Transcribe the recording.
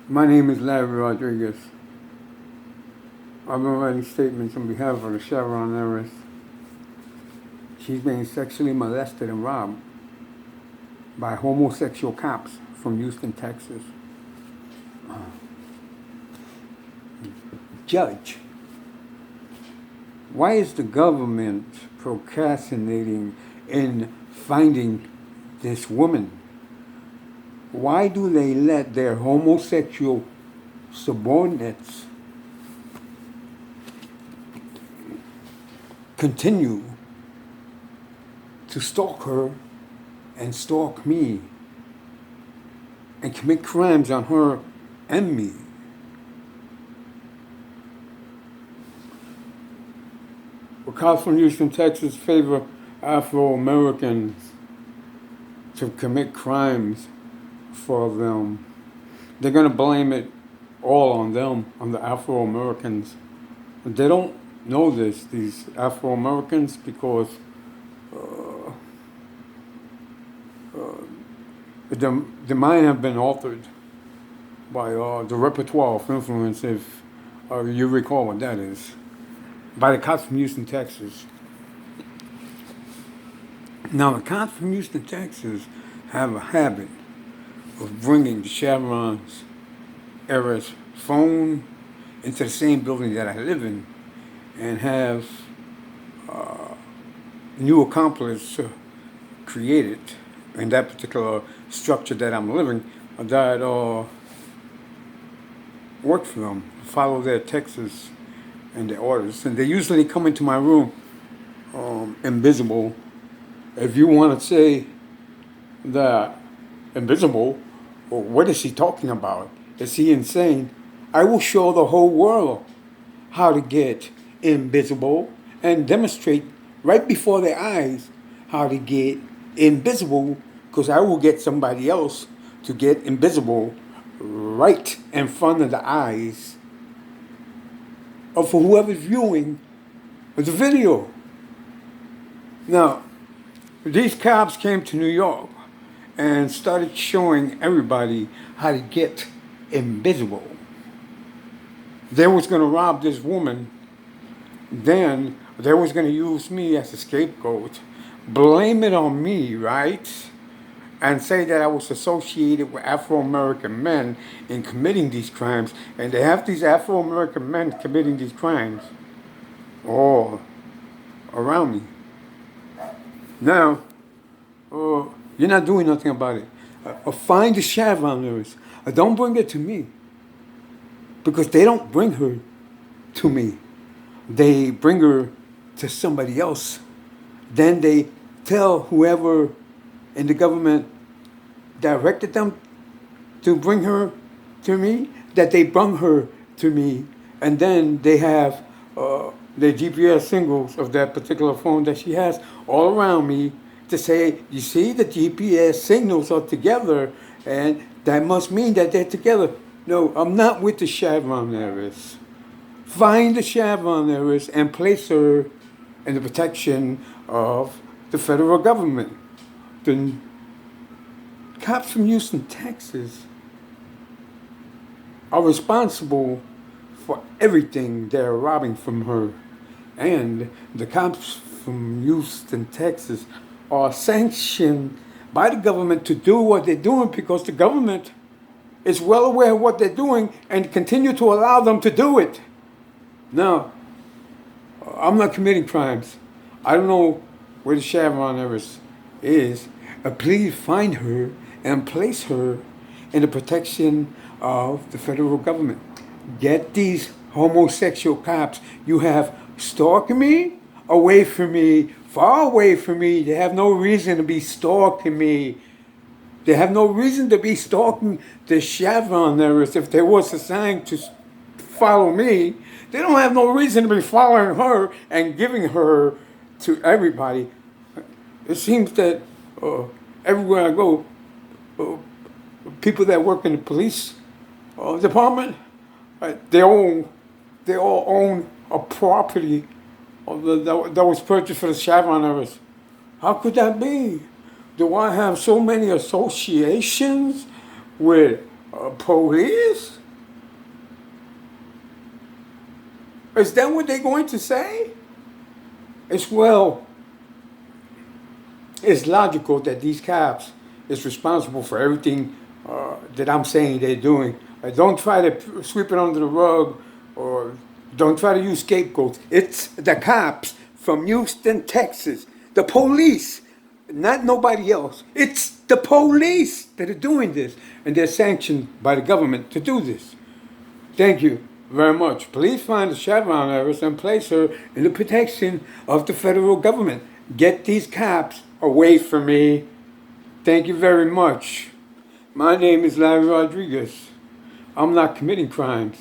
My name is Larry Rodriguez. I've been writing statements on behalf of the Chevron heiress. She's being sexually molested and robbed by homosexual cops from Houston, Texas. Judge, why is the government procrastinating in finding this woman? Why do they let their homosexual subordinates continue to stalk her and stalk me and commit crimes on her and me? Well, cops from Houston, Texas favor Afro-Americans to commit crimes for them. They're going to blame it all on them, on the Afro-Americans. They don't know this, these Afro-Americans, because the mind have been altered by the repertoire of influence, if you recall what that is, by the cops from Houston, Texas. Now, the cops from Houston, Texas have a habit of bringing the Chevron's heiress phone into the same building that I live in and have new accomplice created in that particular structure that I'm living that work for them, follow their Texas and their orders. And they usually come into my room invisible. If you want to say that invisible, well, what is he talking about? Is he insane? I will show the whole world how to get invisible and demonstrate right before their eyes how to get invisible, because I will get somebody else to get invisible right in front of the eyes of whoever's viewing the video. Now, these cops came to New York and started showing everybody how to get invisible. They was going to rob this woman. Then they was going to use me as a scapegoat, blame it on me, right? And say that I was associated with Afro-American men in committing these crimes. And they have these Afro-American men committing these crimes all around me. Now, you're not doing nothing about it. Find the Chevron heiress. Don't bring it to me. Because they don't bring her to me. They bring her to somebody else. Then they tell whoever in the government directed them to bring her to me that they brought her to me. And then they have the GPS signals of that particular phone that she has all around me to say, you see, the GPS signals are together, and that must mean that they're together. No, I'm not with the Chevron heiress. Find the Chevron heiress and place her in the protection of the federal government. The cops from Houston, Texas are responsible for everything they're robbing from her. And the cops from Houston, Texas are sanctioned by the government to do what they're doing because the government is well aware of what they're doing and continue to allow them to do it. Now, I'm not committing crimes. I don't know where the Chevron heiress is. Please find her and place her in the protection of the federal government. Get these homosexual cops you have stalking me away from me, far away from me. They have no reason to be stalking me. They have no reason to be stalking the Chevron heiress. If they was assigned to follow me, they don't have no reason to be following her and giving her to everybody. It seems that everywhere I go, people that work in the police department, they all own a property that was purchased for the Chevron heiress. How could that be? Do I have so many associations with Police? Is that what they're going to say? It's well, it's logical that these cops is responsible for everything that I'm saying they're doing. Don't try to sweep it under the rug or don't try to use scapegoats. It's the cops from Houston, Texas. The police, not nobody else. It's the police that are doing this. And they're sanctioned by the government to do this. Thank you very much. Please find the Chevron heiress and place her in the protection of the federal government. Get these cops away from me. Thank you very much. My name is Larry Rodriguez. I'm not committing crimes.